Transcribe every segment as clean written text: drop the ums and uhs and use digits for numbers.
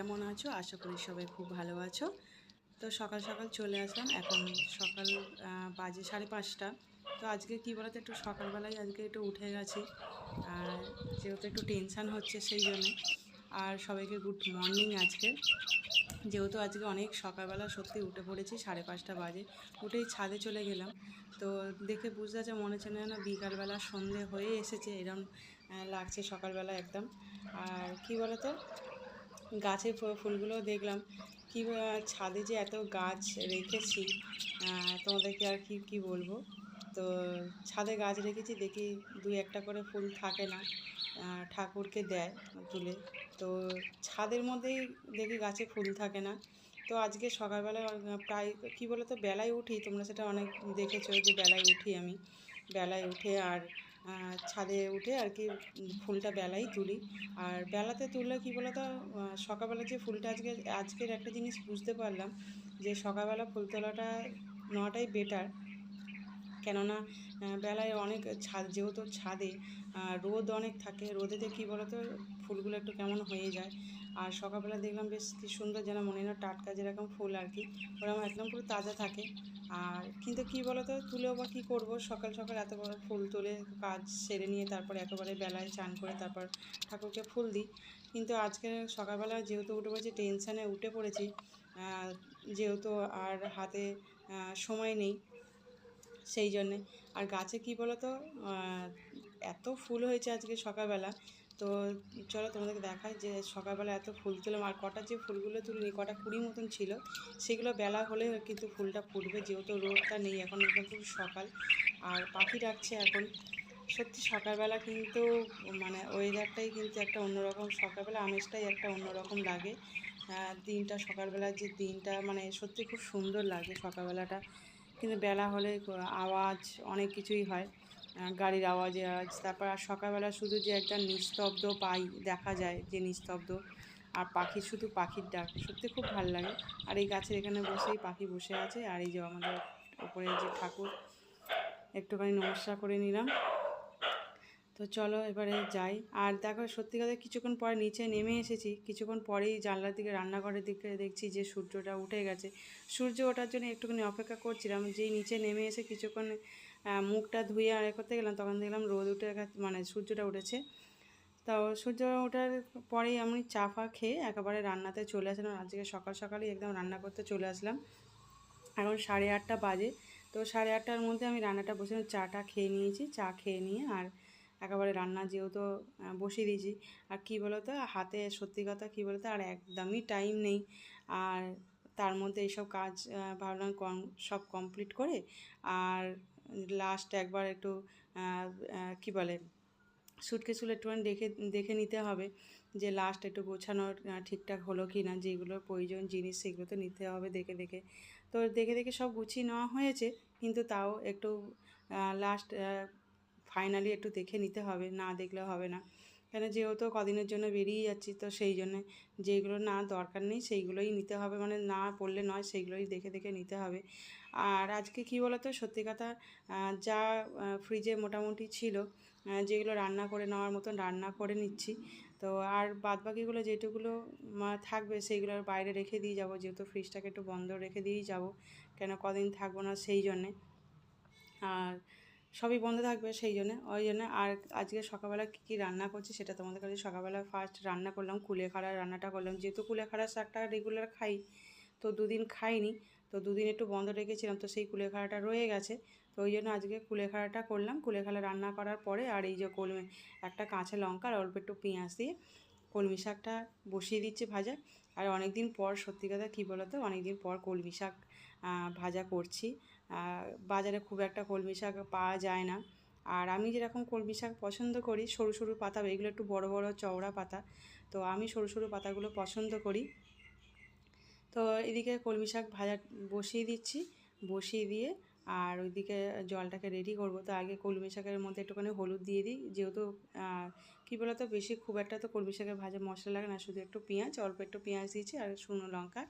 কেমন আছো? আশা করি সবাই খুব ভালো আছো। তো সকাল সকাল চলে আসলাম। এখন সকাল বাজে 5:30। তো আজকে কী বলতো, একটু সকালবেলায় আজকে একটু উঠে গেছি, আর যেহেতু একটু টেনশান হচ্ছে সেই জন্যে। আর সবাইকে গুড মর্নিং আজকে। যেহেতু আজকে অনেক সকালবেলা সত্যি উঠে পড়েছি, 5:30 বাজে। উঠেই ছাদে চলে গেলাম। তো দেখে বুঝতে যাচ্ছে মনে হচ্ছে না বিকালবেলা সন্ধে হয়ে এসেছে, এরম লাগছে সকালবেলা একদম। আর কী বলতো, গাছের ফুলগুলো দেখলাম কি ছাদে যে এত গাছ রেখেছি, তোমাদেরকে আর কি বলবো। তো ছাদে গাছ রেখেছি, দেখি দুই একটা করে ফুল থাকে না, ঠাকুরকে দেয় তুলে। তো ছাদের মধ্যেই দেখি গাছে ফুল থাকে না। তো আজকে সকালবেলা প্রায় কী বলো তো, বেলায় উঠি, তোমরা সেটা অনেক দেখেছো যে বেলায় উঠি আমি। বেলায় উঠে আর ছাদে উঠে আর কি ফুলটা বেলাই তুলি। আর বেলাতে তুললে কী বলো তো, সকালবেলা যে ফুলটা আজকের একটা জিনিস বুঝতে পারলাম, যে সকালবেলা ফুল তোলাটা নেওয়াটাই বেটার। কেননা বেলায় অনেক যেহেতু ছাদে রোদ অনেক থাকে, রোদেতে কী বলো তো, ফুলগুলো একটু কেমন হয়ে যায়। আর সকালবেলা দেখলাম বেশ কী সুন্দর, যেন মনে হয় টাটকা যেরকম ফুল আর কি, ওরকম একদম পুরো তাজা থাকে। আর কিন্তু কী বলো তো, তুলেও বা কী করবো, সকাল সকাল এত বড় ফুল তুলে কাজ সেরে নিয়ে তারপর একেবারে বেলায় চান করে তারপর ঠাকুরকে ফুল দিই। কিন্তু আজকে সকালবেলা যেহেতু উঠে পড়েছি, টেনশানে উঠে পড়েছি, যেহেতু আর হাতে সময় নেই সেই জন্যে। আর গাছে কী বলো তো, এত ফুল হয়েছে আজকে সকালবেলা। তো চলো তোমাদেরকে দেখাই যে সকালবেলা এত ফুল তুললাম, আর কটা যে ফুলগুলো তুলিনি, কটা কুড়ি মতন ছিল, সেগুলো বেলা হলে কিন্তু ফুলটা ফুটবে, যেহেতু রোদটা নেই এখন, একদম খুব সকাল। আর পাখি ডাকছে এখন। সত্যি সকালবেলা কিন্তু মানে ওয়েদারটাই কিন্তু একটা অন্যরকম, সকালবেলা আমেজটাই একটা অন্যরকম লাগে। দিনটা সকালবেলার যে দিনটা মানে সত্যি খুব সুন্দর লাগে সকালবেলাটা। কিন্তু বেলা হলে আওয়াজ অনেক কিছুই হয়, গাড়ির আওয়াজ, তারপর আর সকালবেলা শুধু যে একটা নিস্তব্ধ পাই, দেখা যায় যে নিস্তব্ধ, আর পাখির শুধু পাখির ডাক, সত্যি খুব ভালো লাগে। আর এই গাছের এখানে বসেই পাখি বসে আছে, আর এই যে আমাদের ওপরে যে ঠাকুর, একটুখানি নমস্কার করে নিলাম। তো চলো এবারে যাই। আর দেখো সত্যি কথা, কিছুক্ষণ পরে নিচে নেমে এসেছি, কিছুক্ষণ পরেই জানলার দিকে, রান্নাঘরের দিকে দেখছি যে সূর্যটা উঠে গেছে। সূর্য ওঠার জন্য একটুখানি অপেক্ষা করছিলাম, যেই নিচে নেমে এসে কিছুক্ষণ মুখটা ধুয়ে আর করতে গেলাম, তখন দেখলাম রোদ উঠে মানে সূর্যটা উঠেছে। তো সূর্য ওঠার পরেই আমি চা ফা খেয়ে একেবারে রান্নাতে চলে আসলাম। আজকে সকাল সকালই একদম রান্না করতে চলে আসলাম। এখন 8:30 বাজে। তো 8:30টার মধ্যে আমি রান্নাটা বসে চাটা খেয়ে নিয়েছি, চা খেয়ে নিয়ে আর একেবারে রান্না যেহেতু বসিয়ে দিয়েছি। আর কী বলো তো, হাতে সত্যি কথা কী বলো তো, আর একদমই টাইম নেই। আর তার মধ্যে এইসব কাজ ভাবলাম সব কমপ্লিট করে আর লাস্ট একবার একটু কী বলে, সুটকেসগুলো একটুখানি দেখে দেখে নিতে হবে যে লাস্ট একটু গোছানোর ঠিকঠাক হলো কি না, যেগুলোর প্রয়োজন জিনিস সেগুলো তো নিতে হবে দেখে দেখে। তো দেখে দেখে সব গুছিয়ে নেওয়া হয়েছে, কিন্তু তাও একটু লাস্ট ফাইনালি একটু দেখে নিতে হবে, না দেখলে হবে না। কেন যেহেতু কদিনের জন্য বেরিয়ে যাচ্ছি, তো সেই জন্যে যেগুলো না দরকার নেই সেইগুলোই নিতে হবে, মানে না পড়লে নয়, সেইগুলোই দেখে দেখে নিতে হবে। আর আজকে কী বলো তো, সত্যি কথা, যা ফ্রিজে মোটামুটি ছিল, যেগুলো রান্না করে নেওয়ার মতন রান্না করে নিচ্ছি। তো আর বাদবাকিগুলো যেটুকুলো থাকবে সেইগুলো বাইরে রেখে দিয়ে যাব, যেহেতু ফ্রিজটাকে একটু বন্ধ রেখে দিয়েই যাব, কেন কদিন থাকবো না সেই জন্যে। আর সবই বন্ধ থাকবে সেই জন্যে, ওই জন্যে। আর আজকে সকালবেলা কী কী রান্না করছি সেটা তোমাদের কাছে। সকালবেলা ফার্স্ট রান্না করলাম কুলেখাড়া, রান্নাটা করলাম, যেহেতু কুলেখাড়া শাকটা রেগুলার খাই, তো দুদিন খাইনি, তো দুদিন একটু বন্ধ রেখেছিলাম, তো সেই কুলেখাড়াটা রয়ে গেছে। তো ওই জন্য আজকে কুলেখাড়াটা করলাম। কুলেখাড়া রান্না করার পরে আর এই যে একটা কাঁচা লঙ্কা আর অল্প একটু পেঁয়াজ দিয়ে কলমি শাকটা বসিয়ে দিচ্ছি ভাজা। আর অনেক দিন পর, সত্যি কথা কী বলো তো, অনেক দিন পর কলমি শাক ভাজা করছি। বাজারে খুব একটা কলমি শাক পাওয়া যায় না। আর আমি যেরকম কলমি শাক পছন্দ করি, সরু সরু পাতা, এগুলো একটু বড় বড় চওড়া পাতা, তো আমি সরু সরু পাতাগুলো পছন্দ করি। তো এদিকে কলমি শাক ভাজা বসিয়ে দিচ্ছি, বসিয়ে দিয়ে আর ওইদিকে জলটাকে রেডি করব। তো আগে কলমি শাকের মধ্যে একটুখানি হলুদ দিয়ে দিই, যেহেতু কী বলো তো, বেশি খুব একটা তো কলমি শাকের ভাজা মশলা লাগে না, শুধু একটু পেঁয়াজ, অল্প একটু পেঁয়াজ দিয়েছি আর শুকনো লঙ্কা,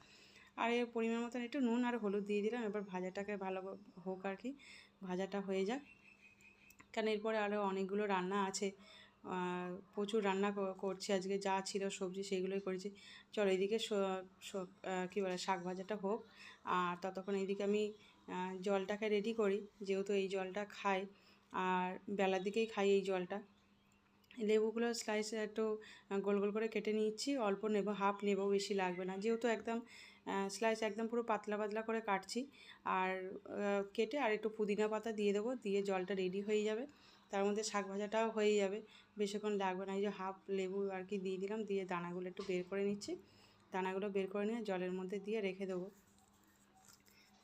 আর এর পরিমাণ মতন একটু নুন আর হলুদ দিয়ে দিলাম। এবার ভাজাটাকে ভালো হোক আর কি, ভাজাটা হয়ে যাক, কারণ এরপরে আরও অনেকগুলো রান্না আছে। প্রচুর রান্না করছি আজকে, যা ছিল সবজি সেইগুলোই করেছি। চলো এইদিকে কী বলে শাক ভাজাটা হোক, আর ততক্ষণ এইদিকে আমি জলটাকে রেডি করি, যেহেতু এই জলটা খাই আর বেলার দিকেই খাই এই জলটা। লেবুগুলো স্লাইস একটু গোল গোল করে কেটে নিচ্ছি, অল্প নেব, হাফ নেব, বেশি লাগবে না, যেহেতু একদম স্লাইস একদম পুরো পাতলা পাতলা করে কাটছি। আর কেটে আর একটু পুদিনা পাতা দিয়ে দেবো, দিয়ে জলটা রেডি হয়ে যাবে, তার মধ্যে শাক ভাজাটাও হয়ে যাবে, বেশিক্ষণ লাগবে না। এই যে হাফ লেবু আর কি দিয়ে দিলাম, দিয়ে দানাগুলো একটু বের করে নিচ্ছি, দানাগুলো বের করে নিয়ে জলের মধ্যে দিয়ে রেখে দেবো,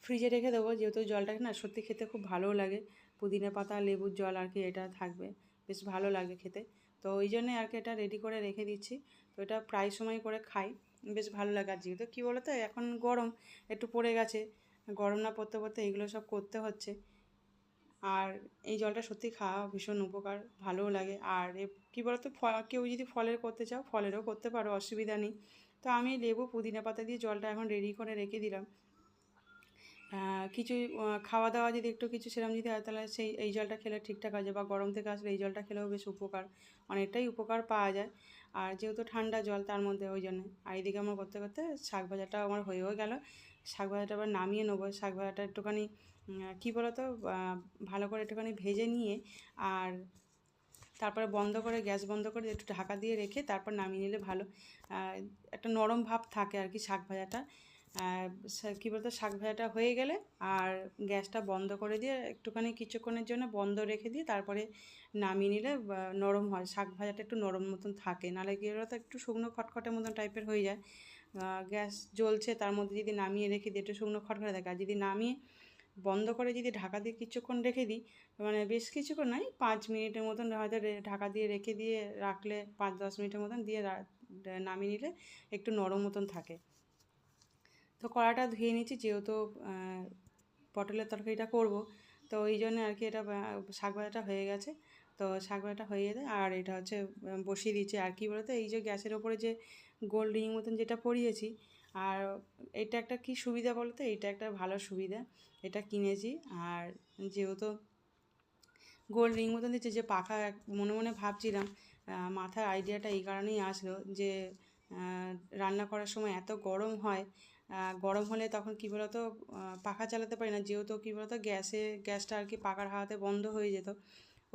ফ্রিজে রেখে দেবো, যেহেতু জলটাকে না সত্যি খেতে খুব ভালোও লাগে, পুদিনা পাতা লেবুর জল আর কি এটা থাকবে, বেশ ভালো লাগে খেতে। তো ওই জন্যে আর কি এটা রেডি করে রেখে দিচ্ছি। তো এটা প্রায় সময় করে খাই, বেশ ভালো লাগে। আর যেহেতু কী বলো তো, এখন গরম একটু পড়ে গেছে, গরম না পড়তে পড়তে এইগুলো সব করতে হচ্ছে। আর এই জলটা সত্যি খাওয়া ভীষণ উপকার, ভালোও লাগে। আর কী বলতো, কেউ যদি ফলের করতে চাও ফলেরও করতে পারো, অসুবিধা নেই। তো আমি লেবু পুদিনা পাতা দিয়ে জলটা এখন রেডি করে রেখে দিলাম। কিছু খাওয়া দাওয়া যদি একটু কিছু সেরকম যদি হয়, তাহলে এই জলটা খেলে ঠিকঠাক আছে, বা গরম থেকে আসলে এই জলটা খেলেও বেশ উপকার, অনেকটাই উপকার পাওয়া যায়। আর যেহেতু ঠান্ডা জল তার মধ্যে, ওই জন্য। আর এইদিকে আমার করতে করতে শাক ভাজাটা আমার হয়েও গেল, শাক ভাজাটা আবার নামিয়ে নেবো। শাক ভাজাটা একটুখানি কী বলো তো, ভালো করে একটুখানি ভেজে নিয়ে, আর তারপরে বন্ধ করে, গ্যাস বন্ধ করে একটু ঢাকা দিয়ে রেখে তারপর নামিয়ে নিলে ভালো, একটা নরম ভাব থাকে আর কি শাক ভাজাটা। কী বলতো, শাক ভাজাটা হয়ে গেলে আর গ্যাসটা বন্ধ করে দিয়ে একটুখানি কিছুক্ষণের জন্য বন্ধ রেখে দিয়ে তারপরে নামিয়ে নিলে নরম হয়, শাক ভাজাটা একটু নরম মতন থাকে, নাহলে কী বলতো একটু শুকনো খটখটে মতন টাইপের হয়ে যায়। গ্যাস জ্বলছে তার মধ্যে যদি নামিয়ে রেখে দিই একটু শুকনো খটখটে থাকে, আর যদি নামিয়ে বন্ধ করে যদি ঢাকা দিয়ে কিছুক্ষণ রেখে দিই, মানে বেশ কিছুক্ষণ নয়, 5 মিনিটের মতন হয়তো ঢাকা দিয়ে রেখে দিয়ে রাখলে, 5-10 মিনিটের মতন দিয়ে নামিয়ে নিলে একটু নরম মতন থাকে। তো কড়াটা ধুয়ে নিচ্ছি, যেহেতু পটলের তরকারিটা করব, তো ওই জন্য আর কি এটা শাক ভাজাটা হয়ে গেছে। তো শাক ভাজাটা হয়ে যায়, আর এটা হচ্ছে বসিয়ে দিচ্ছি। আর কি বলতো, এই যে গ্যাসের ওপরে যে গোল রিং মতন যেটা পরিয়েছি, আর এটা একটা কি সুবিধা বলতো, এটা একটা ভালো সুবিধা, এটা কিনেছি। আর যেহেতু গোল রিং মতন দিচ্ছে, যে পাখা, মনে মনে ভাবছিলাম, মাথার আইডিয়াটা এই কারণেই আসলো যে রান্না করার সময় এত গরম হয়, গরম হলে তখন কী বলতো পাখা চালাতে পারি না, যেহেতু কী বলতো গ্যাসটা আর কি পাখার হাওয়াতে বন্ধ হয়ে যেত,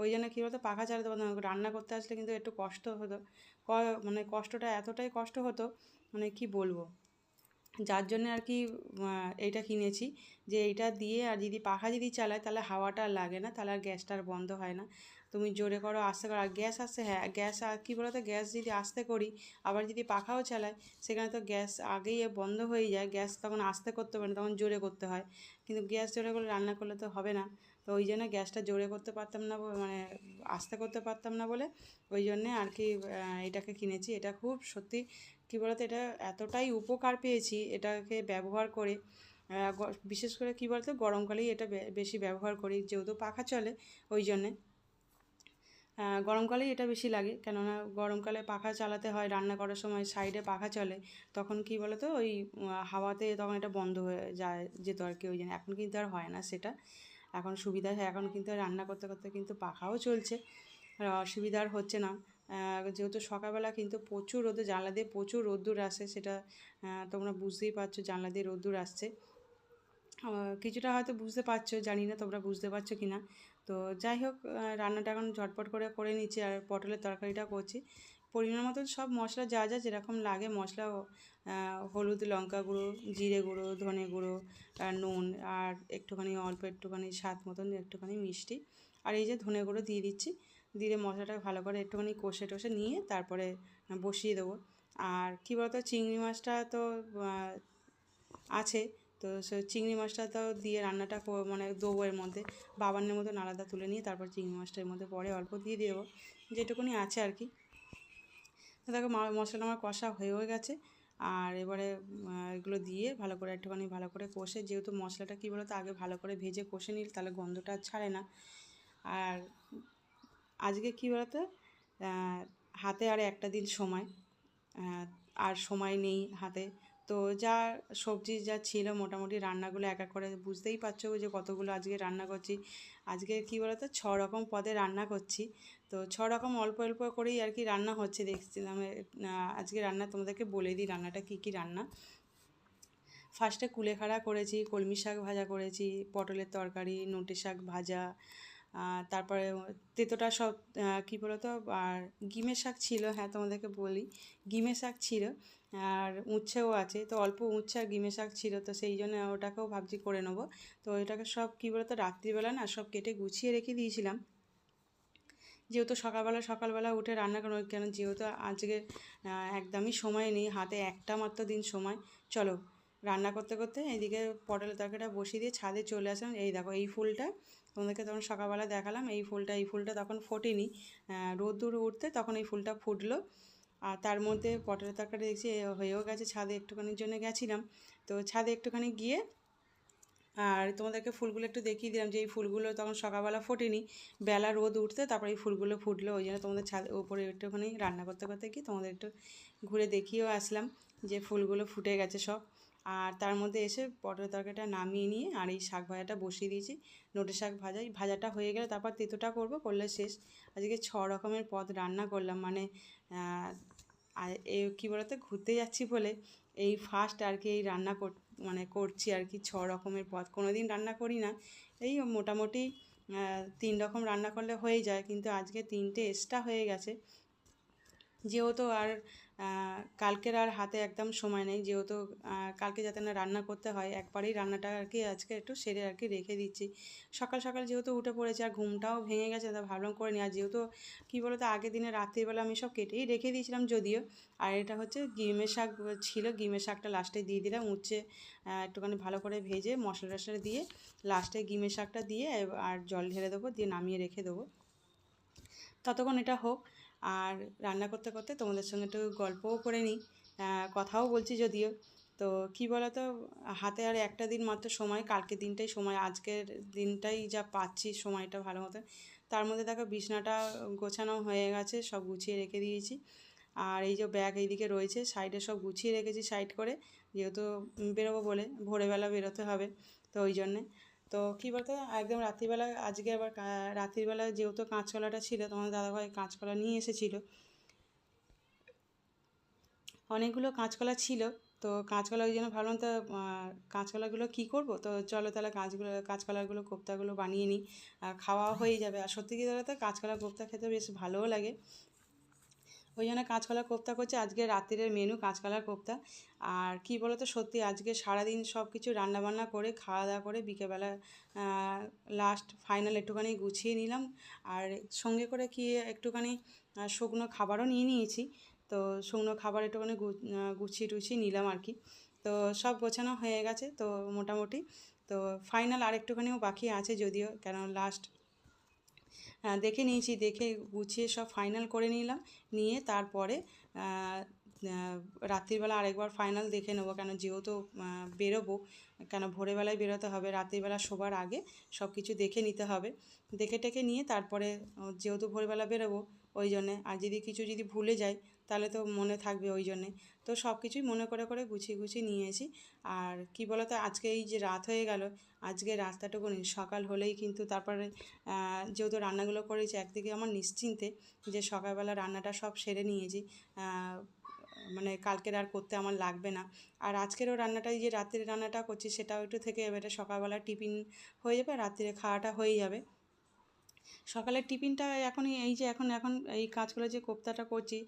ওই জন্য কী বলতো পাখা চালাতে পারতাম না। রান্না করতে আসলে কিন্তু একটু কষ্ট হতো, মানে কষ্টটা এতটাই কষ্ট হতো, মানে কি বলবো, যার জন্য আর কি এইটা কিনেছি, যে এইটা দিয়ে আর যদি পাখা যদি চালায় তাহলে হাওয়াটা আর লাগে না, তাহলে আর গ্যাসটা আর বন্ধ হয় না। তুমি জোরে করো আস্তে করো, আর গ্যাস আসছে, হ্যাঁ গ্যাস আর কী বলো তো, গ্যাস যদি আস্তে করি আবার যদি পাখাও চালাই, সেখানে তো গ্যাস আগেই বন্ধ হয়ে যায়, গ্যাস তখন আস্তে করতে পারে না, তখন জোরে করতে হয়, কিন্তু গ্যাস জোরে করে রান্না করলে তো হবে না। তো ওই জন্য গ্যাসটা জোরে করতে পারতাম না, মানে আস্তে করতে পারতাম না বলে ওই জন্যে আর কি এটাকে কিনেছি। এটা খুব সত্যি কী বলতো, এটা এতটাই উপকার পেয়েছি এটাকে ব্যবহার করে, বিশেষ করে কী বলতো গরমকালেই এটা বেশি ব্যবহার করি, যেহেতু পাখা চলে ওই জন্যে। গরমকালেই এটা বেশি লাগে, কেননা গরমকালে পাখা চালাতে হয়, রান্না করার সময় সাইডে পাখা চলে, তখন কী বলো তো ওই হাওয়াতে তখন এটা বন্ধ হয়ে যেত আর কি, ওই জন্য। এখন কিন্তু আর হয় না সেটা, এখন সুবিধা, এখন কিন্তু রান্না করতে করতে কিন্তু পাখাও চলছে, আর অসুবিধা আর হচ্ছে না। যেহেতু সকালবেলা কিন্তু প্রচুর রোদে, জানলা দিয়ে প্রচুর রোদ্দুর আসে, সেটা তোমরা বুঝতেই পারছো, জানলা দিয়ে রোদ্দুর আসছে, কিছুটা হয়তো বুঝতে পারছো, জানি না তোমরা বুঝতে পারছো কি না। তো যাই হোক, রান্নাটা এখন ঝটপট করে করে নিচ্ছি, আর পটলের তরকারিটা করছি। পরিমাণ মতো সব মশলা যা যা যেরকম লাগে মশলা, হলুদ, লঙ্কা গুঁড়ো, জিরে গুঁড়ো, ধনে গুঁড়ো, নুন, আর একটুখানি অল্প একটুখানি স্বাদ মতন একটুখানি মিষ্টি, আর এই যে ধনে গুঁড়ো দিয়ে দিচ্ছি, দিয়ে মশলাটা ভালো করে একটুখানি কষে টষে নিয়ে তারপরে বসিয়ে দেবো। আর কী বলতো, চিংড়ি মাছটা তো আছে, তো সে চিংড়ি মাছটা তো দিয়ে রান্নাটা মানে দেবো এর মধ্যে, বাবানের মতন আলাদা তুলে নিয়ে তারপর চিংড়ি মাছটা এর মধ্যে পরে অল্প দিয়ে দেবো, যেটুকুনি আছে আর কি। তো দেখো মশলা আমার কষা হয়েও গেছে, আর এবারে এগুলো দিয়ে ভালো করে একটুখানি ভালো করে কষে, যেহেতু মশলাটা কী বলো তো আগে ভালো করে ভেজে কষে নিল, তাহলে গন্ধটা ছাড়ে না। আর আজকে কী বলতো, হাতে আর একটা দিন সময়, আর সময় নেই হাতে, তো যা সবজি যা ছিল মোটামুটি রান্নাগুলো এক এক করে বুঝতেই পারছো যে কতগুলো আজকে রান্না করছি। আজকে কী বলো তো 6 রকম পদে রান্না করছি। তো 6 রকম অল্প অল্প করেই আর কি রান্না হচ্ছে দেখছিলাম। আজকে রান্না তোমাদেরকে বলে দিই রান্নাটা কী কী রান্না। ফার্স্টে কুলেখাড়া করেছি, কলমি শাক ভাজা করেছি, পটলের তরকারি, নোটে শাক ভাজা, তারপরে তেঁতোটা সব কী বলো তো, আর গিমের শাক ছিল, হ্যাঁ তোমাদেরকে বলি গিমের শাক ছিল, আর উচ্ছেও আছে। তো অল্প উচ্ছে আর গিমের শাক ছিল, তো সেই জন্য ওটাকেও ভাবছি করে নেবো। তো ওইটাকে সব কী বলো তো রাত্রিবেলা না সব কেটে গুছিয়ে রেখে দিয়েছিলাম, যেহেতু সকালবেলা উঠে রান্না করবো, কেন যেহেতু আজকে একদমই সময় নেই হাতে, একটা মাত্র দিন সময়। চলো রান্না করতে করতে এইদিকে পটলের তরকারিটা বসিয়ে দিয়ে ছাদে চলে আসলাম। এই দেখো এই ফুলটা তোমাদেরকে তখন সকালবেলা দেখালাম, এই ফুলটা তখন ফোটেনি, রোদ্দুর উঠতে তখন এই ফুলটা ফুটলো। আর তার মধ্যে পটলের তরকারি দেখছি হয়েও গেছে, ছাদে একটুখানির জন্য গেছিলাম। তো ছাদে একটুখানি গিয়ে আর তোমাদেরকে ফুলগুলো একটু দেখিয়ে দিলাম যে এই ফুলগুলো তখন সকালবেলা ফোটেনি, বেলা রোদ উঠতে তারপরে এই ফুলগুলো ফুটলো। ওই জন্য তোমাদের ছাদ উপরে একটুখানি রান্না করতে করতে কি তোমাদের একটু ঘুরে দেখিয়েও আসলাম যে ফুলগুলো ফুটে গেছে সব। আর তার মধ্যে এসে পটলের তরকারিটা নামিয়ে নিয়ে আর এই শাক ভাজাটা বসিয়ে দিয়েছি। নোটে শাক ভাজাটা হয়ে গেলে তারপর তেঁতোটা করবো, করলে শেষ। আজকে 6 রকমের পদ রান্না করলাম, মানে আর এই কী বলতো ঘুরতে যাচ্ছি বলে এই ফার্স্ট আর কি এই রান্না করছি আর কি। 6 রকমের পদ কোনো দিন রান্না করি না, এই মোটামুটি 3 রকম রান্না করলে হয়ে যায়, কিন্তু আজকে 3টে এক্সট্রা হয়ে গেছে। যেহেতু আর কালকের আর হাতে একদম সময় নেই, যেহেতু কালকে যাতে না রান্না করতে হয়, একবারেই রান্নাটা আর কি আজকে একটু সেরে আর কি রেখে দিচ্ছি। সকাল সকাল যেহেতু উঠে পড়েছি আর ঘুমটাও ভেঙে গেছে, তা ভাবলাম করে নিই। আর যেহেতু কী বলো তো আগের দিনে রাত্রিবেলা আমি সব কেটেই রেখে দিয়েছিলাম যদিও। আর এটা হচ্ছে গিমের শাক ছিল, গিমের শাকটা লাস্টে দিয়ে দিলাম, উচ্ছে একটুখানি ভালো করে ভেজে মশলা টশলা দিয়ে লাস্টে গিমের শাকটা দিয়ে আর জল ঢেলে দেবো, দিয়ে নামিয়ে রেখে দেবো। ততক্ষণ এটা হোক, আর রান্না করতে করতে তোমাদের সঙ্গে একটু গল্পও করে নিই, কথাও বলছি যদিও। তো কী বলো তো হাতে আর একটা দিন মাত্র সময়, কালকের দিনটাই সময়, আজকের দিনটাই যা পাচ্ছি সময়টা ভালো মতো। তার মধ্যে দেখো বিছনাটা গোছানো হয়ে গেছে, সব গুছিয়ে রেখে দিয়েছি। আর এই যে ব্যাগ এইদিকে রয়েছে, সাইডে সব গুছিয়ে রেখেছি সাইড করে, যেহেতু বেরোবো বলে ভোরবেলা বেরোতে হবে, তো ওই জন্যে। তো কী বলতো একদম রাত্রিবেলা আজকে আবার রাত্রিবেলা যেহেতু কাঁচকলাটা ছিল, তোমার দাদাভাই কাঁচকলা নিয়ে এসেছিলো, অনেকগুলো কাঁচকলা ছিল। তো কাঁচকলা ওই জন্য ভাবলাম তো কাঁচকলাগুলো কী করবো, তো চলো তাহলে কাঁচকলাগুলো কোপ্তাগুলো বানিয়ে নিই, খাওয়া হয়ে যাবে। আর সত্যি কি বলতো কাঁচকলা কোপ্তা খেতে বেশ ভালোও লাগে, ওই জন্য কাঁচকলার কোপ্তা করছি। আজকে রাত্রের মেনু কাঁচকলার কোপ্তা। আর কি বলো তো সত্যি আজকে সারাদিন সব কিছু রান্নাবান্না করে খাওয়া দাওয়া করে বিকেলবেলা লাস্ট ফাইনাল একটুখানি গুছিয়ে নিলাম। আর সঙ্গে করে কি একটুখানি শুকনো খাবারও নিয়ে নিয়েছি। তো শুকনো খাবার একটুখানি গুছিয়ে টুছিয়ে নিলাম আর কি। তো সব গোছানো হয়ে গেছে তো মোটামুটি। তো ফাইনাল আর একটুখানিও বাকি আছে যদিও, কেন লাস্ট দেখে নিয়েছি, দেখে গুছিয়ে সব ফাইনাল করে নিলাম, নিয়ে তারপরে রাত্রিবেলা আরেকবার ফাইনাল দেখে নেবো, কেন যেহেতু বেরোবো, কেন ভোরবেলায় বেরোতে হবে, রাত্রিবেলা শোবার আগে সব কিছু দেখে নিতে হবে। দেখে টেকে নিয়ে তারপরে যেহেতু ভোরবেলা বেরোবো ওই জন্যে, আর যদি ভুলে যাই তাহলে তো মনে থাকবে ওই জন্যে। তো সব কিছুই মনে করে করে গুছিয়ে নিয়েছি। আর কি বলতো আজকে এই যে রাত হয়ে গেল, আজকে রাস্তাটুকু সকাল হলেই কিন্তু তারপরে যেহেতু রান্নাগুলো করেছি একদিকে আমার নিশ্চিন্তে যে সকালবেলা রান্নাটা সব সেরে নিয়েছি, মানে কালকের আর করতে আমার লাগবে না। আর আজকেরও রান্নাটাই যে রাত্রের রান্নাটা করছি সেটাও একটু থেকে যাবে, এটা সকালবেলা টিফিন হয়ে যাবে, রাত্রে খাওয়াটা হয়ে যাবে। সকালের টিফিনটা এখনই এই যে এখন এই কাঁচকলা যে কোপ্তাটা করছি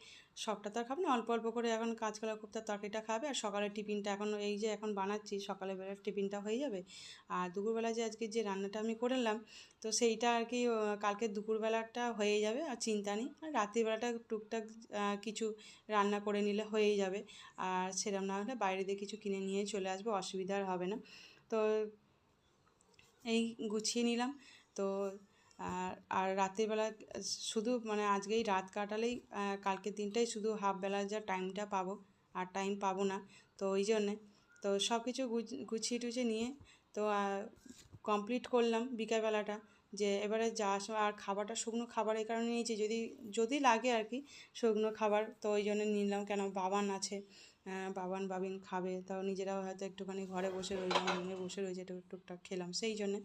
সবটা তো আর খাবে না, অল্প অল্প করে এখন কাঁচকলা কোপ্তার তরকারিটা খাবে, আর সকালের টিফিনটা এখন বানাচ্ছি, সকালে বেলার টিফিনটা হয়ে যাবে। আর দুপুরবেলা যে আজকে যে রান্নাটা আমি করলাম তো সেইটা আর কি কালকে দুপুরবেলাটা হয়ে যাবে, আর চিন্তা নেই। আর রাত্রিবেলাটা টুকটাক কিছু রান্না করে নিলে হয়েই যাবে, আর সেরকম না হলে বাইরে দিয়ে কিছু কিনে নিয়ে চলে আসবো, অসুবিধা আর হবে না। তো এই গুছিয়ে নিলাম। তো আর রাত্রিবেলা শুধু মানে আজকেই রাত কাটালেই কালকের দিনটাই শুধু হাফ বেলা যা টাইমটা পাবো, আর টাইম পাবো না, তো ওই জন্যে। তো সব কিছু গুছিয়ে টুছিয়ে নিয়ে তো কমপ্লিট করলাম বিকেলবেলাটা, যে এবারে আর খাবারটা শুকনো খাবার এই কারণে নিয়েছি যদি লাগে আর কি শুকনো খাবার, তো ওই জন্য নিলাম, কেন বাবান আছে বাবান বাবিন খাবে, তাও নিজেরাও হয়তো একটুখানি ঘরে বসে রইলাম, রুমে বসে রয়েছে, একটু টুকটাক খেলাম, সেই জন্যে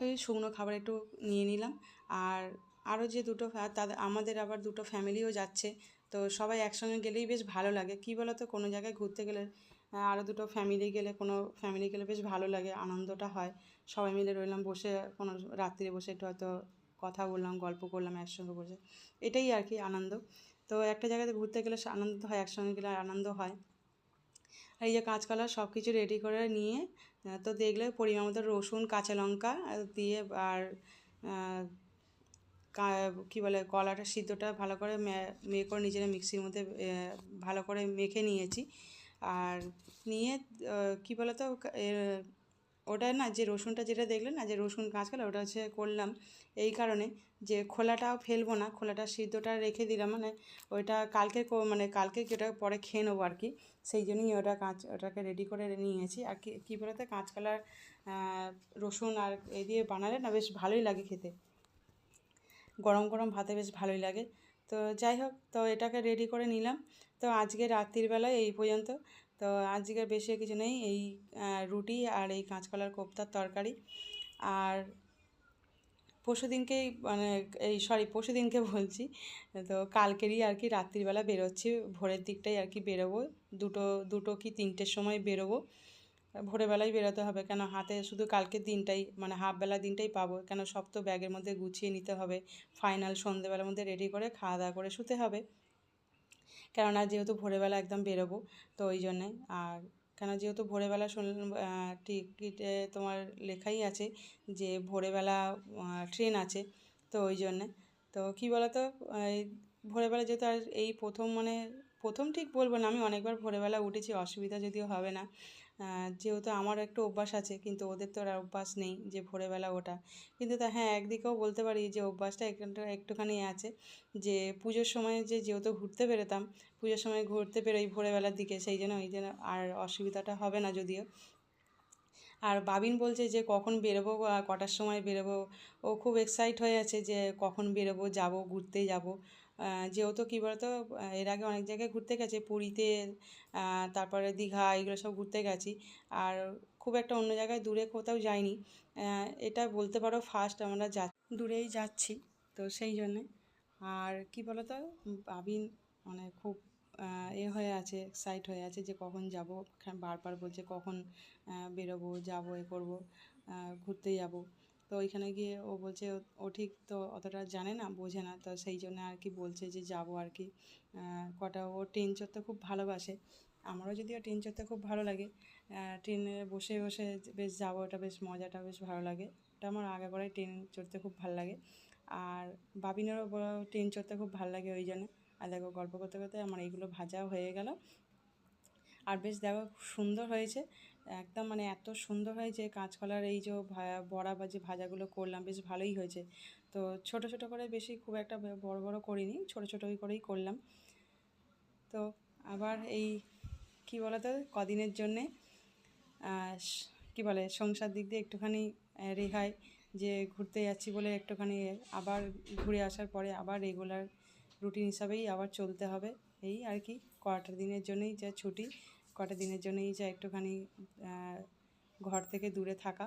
ওই শুকনো খাবার একটু নিয়ে নিলাম। আর আরও যে দুটো তাদের আমাদের আবার দুটো ফ্যামিলিও যাচ্ছে, তো সবাই একসঙ্গে গেলেই বেশ ভালো লাগে। কী বলো তো, কোনো জায়গায় ঘুরতে গেলে আরও দুটো ফ্যামিলি গেলে, কোনো ফ্যামিলি গেলে বেশ ভালো লাগে, আনন্দটা হয়। সবাই মিলে রইলাম বসে, কোনো রাত্রিরে বসে একটু হয়তো কথা বললাম, গল্প করলাম একসঙ্গে বসে, এটাই আর কি আনন্দ। তো একটা জায়গাতে ঘুরতে গেলে আনন্দ তো হয়, একসঙ্গে গেলে আনন্দ হয়। এই যে কাঁচকলা সব কিছু রেডি করে নিয়ে, তো দেখলে পরিমাণ মতো রসুন কাঁচা লঙ্কা দিয়ে, আর কী বলে, কলাটা সিদ্ধটা ভালো করে করে নিজেরা মিক্সির মধ্যে ভালো করে মেখে নিয়েছি। আর নিয়ে কী বলো তো, ওটা না, যে রসুনটা যেটা দেখলে না, যে রসুন কাঁচকলা, ওটা হচ্ছে করলাম এই কারণে যে খোলাটাও ফেলবো না, খোলাটা সিদ্ধটা রেখে দিলাম, মানে ওইটা কালকে মানে কালকে ওটা পরে খেয়ে নেবো আর কি, সেই জন্যই ওটাকে রেডি করে নিয়েছি। আর কী বলতে, কাঁচকলার রসুন আর এই দিয়ে বানালে না বেশ ভালোই লাগে খেতে, গরম গরম ভাতে বেশ ভালোই লাগে। তো যাই হোক, তো এটাকে রেডি করে নিলাম। তো আজকে রাত্রির বেলায় এই পর্যন্ত। তো আজকে বেশি কিছু নেই, এই রুটি আর এই কাঁচকলার কোপ্তার তরকারি। আর পরশুদিনকেই মানে পরশুদিনকে বলছি, তো কালকেরই আর কি রাত্রিবেলা বেরোচ্ছি, ভোরের দিকটাই আর কি বেরোবো, দুটো কি তিনটের সময় বেরোবো। ভোরবেলায় বেরোতে হবে, কেন হাতে শুধু কালকের দিনটাই, মানে হাফবেলা দিনটাই পাবো, কেন সব তো ব্যাগের মধ্যে গুছিয়ে নিতে হবে। ফাইনাল সন্ধেবেলার মধ্যে রেডি করে খাওয়া দাওয়া করে শুতে হবে, কেননা যেহেতু ভোরবেলা একদম বেরোবো, তো ওই জন্যে। আর কেন যেহেতু ভোরবেলা শুনলাম টিকিটে তোমার লেখাই আছে যে ভোরবেলা ট্রেন আছে, তো ওই জন্যে। তো কী বলতো, ভোরবেলা যেহেতু, আর এই প্রথম, মানে প্রথম ঠিক বলবো না, আমি অনেকবার ভোরবেলা উঠেছি, অসুবিধা যদিও হবে না, যেহেতু আমার একটু অভ্যাস আছে, কিন্তু ওদের তো আর অভ্যাস নেই যে ভোরবেলা ওঠা। কিন্তু তা হ্যাঁ, একদিকেও বলতে পারি যে অভ্যাসটা একটুখানি আছে, যে পুজোর সময় যেহেতু ঘুরতে বেরোতাম, পুজোর সময় ঘুরতে বেরোই ভোরবেলার দিকে, সেই জন্য ওই জন্য আর অসুবিধাটা হবে না যদিও। আর বাবিন বলছে যে কখন বেরোবো, কটার সময় বেরোবো, ও খুব এক্সাইট হয়ে আছে যে কখন বেরোবো, যাবো ঘুরতে যাবো। যেহেতু কী বলতো, এর আগে অনেক জায়গায় ঘুরতে গেছে, পুরীতে, তারপরে দীঘা, এগুলো সব ঘুরতে গেছি, আর খুব একটা অন্য জায়গায় দূরে কোথাও যাইনি। এটা বলতে পারো ফার্স্ট আমরা দূরেই যাচ্ছি, তো সেই জন্যে। আর কী বলতো, বাবিন মানে খুব হয়ে আছে, এক্সাইট হয়ে আছে যে কখন যাবো, বারবার বলছে কখন বেরোবো, যাবো, করবো, ঘুরতে যাবো। তো ওইখানে গিয়ে ও বলছে ও ঠিক তো অতটা জানে না, বোঝে না, তো সেই জন্য আর কি বলছে যে যাবো আর কি। কটা ও ট্রেন চড়তে খুব ভালোবাসে, আমারও যদিও ট্রেন চড়তে খুব ভালো লাগে, ট্রেনে বসে বসে বেশ যাবো, ওটা বেশ মজাটা বেশ ভালো লাগে, ওটা আমার আগাগোড়াই ট্রেন চড়তে খুব ভালো লাগে। আর বাবিনেরও ট্রেন চড়তে খুব ভালো লাগে, ওই জন্য। আর দেখো, গল্প করতে করতে আমার এইগুলো ভাজাও হয়ে গেল, আর বেশ দেখো সুন্দর হয়েছে একদম, মানে এত সুন্দর হয়েছে কাঁচকলার এই যে বড়া বা যে ভাজাগুলো করলাম, বেশ ভালোই হয়েছে। তো ছোট ছোট করে, বেশি খুব একটা বড় বড় করিনি, ছোট ছোট করেই করলাম। তো আবার এই কী বলতো, কদিনের জন্যে কী বলে, সংসার দিক দিয়ে একটুখানি রেহাই, যে ঘুরতে যাচ্ছি বলে একটুখানি, আবার ঘুরে আসার পরে আবার রেগুলার রুটিন হিসাবেই আবার চলতে হবে, এই আর কি। কটা দিনের জন্যই যা ছুটি, কটা দিনের জন্যই যা একটুখানি ঘর থেকে দূরে থাকা,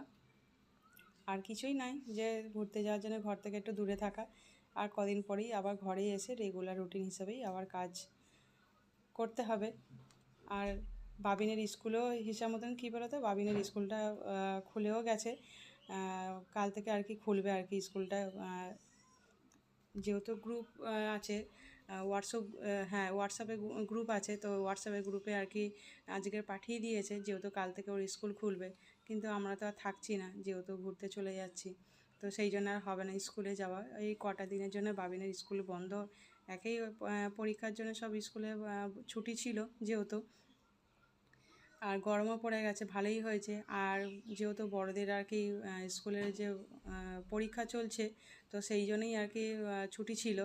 আর কিছুই নাই, যে ঘুরতে যাওয়ার জন্য ঘর থেকে একটু দূরে থাকা, আর কদিন পরেই আবার ঘরে এসে রেগুলার রুটিন হিসাবেই আবার কাজ করতে হবে। আর বাবিনের স্কুলেও হিসাব মতন, কী বলতো, বাবিনের স্কুলটা খুলেও গেছে, কাল থেকে আর কি খুলবে আর কি স্কুলটা, যেহেতু গ্রুপ আছে, হোয়াটসঅ্যাপে গ্রুপ আছে, তো হোয়াটসঅ্যাপের গ্রুপে আর কি আজকে পাঠিয়ে দিয়েছে, যেহেতু কাল থেকে ওর স্কুল খুলবে। কিন্তু আমরা তো আর থাকছি না, যেহেতু ঘুরতে চলে যাচ্ছি, তো সেই জন্য আর হবে না স্কুলে যাওয়া। এই কটা দিনের জন্য বাবিনের স্কুল বন্ধ, একেই পরীক্ষার জন্য সব স্কুলে ছুটি ছিল যেহেতু, আর গরমও পড়ে গেছে, ভালোই হয়েছে। আর যেহেতু বড়দের আর কি স্কুলের যে পরীক্ষা চলছে, তো সেই জন্যই আর কি ছুটি ছিল।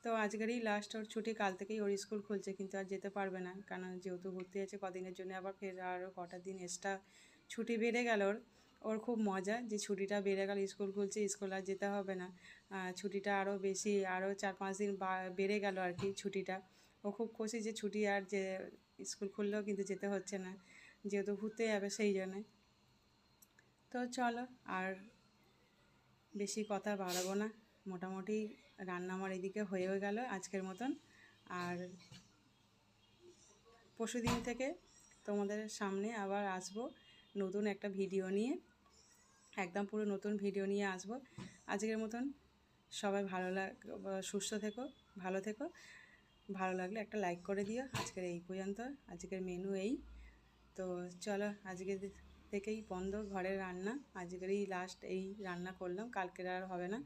তো আজকেরই লাস্ট ওর ছুটি, কাল থেকেই ওর স্কুল খুলছে, কিন্তু আর যেতে পারবে না, কারণ যেহেতু ঘুরতে যাচ্ছে কদিনের জন্য, আবার ফের আরও কটা দিন এক্সট্রা ছুটি বেড়ে গেল ওর। ওর খুব মজা যে ছুটিটা বেড়ে গেল, স্কুল খুলছে, স্কুল আর যেতে হবে না, ছুটিটা আরও বেশি, আরও 4-5 দিন বেড়ে গেল আর কি ছুটিটা, ও খুব খুশি যে ছুটি, আর যে স্কুল খুললেও কিন্তু যেতে হচ্ছে না, যেহেতু ঘুরতে যাবে সেই জন্যে। তো চলো আর বেশি কথা বাড়াবো না, মোটামুটি রান্না আমার এদিকে হয়েও গেল আজকের মতন। আর পরশুদিন থেকে তোমাদের সামনে আবার আসবো নতুন একটা ভিডিও নিয়ে, একদম পুরো নতুন ভিডিও নিয়ে আসবো। আজকের মতন সবাই সুস্থ থেকো, ভালো থেকো। ভালো লাগলে একটা লাইক করে দিও। আজকের এই পর্যন্ত, আজকের মেনু এই। তো চলো, আজকে থেকেই বন্ধ ঘরের রান্না, আজকেরই লাস্ট এই রান্না করলাম, কালকের আর হবে না।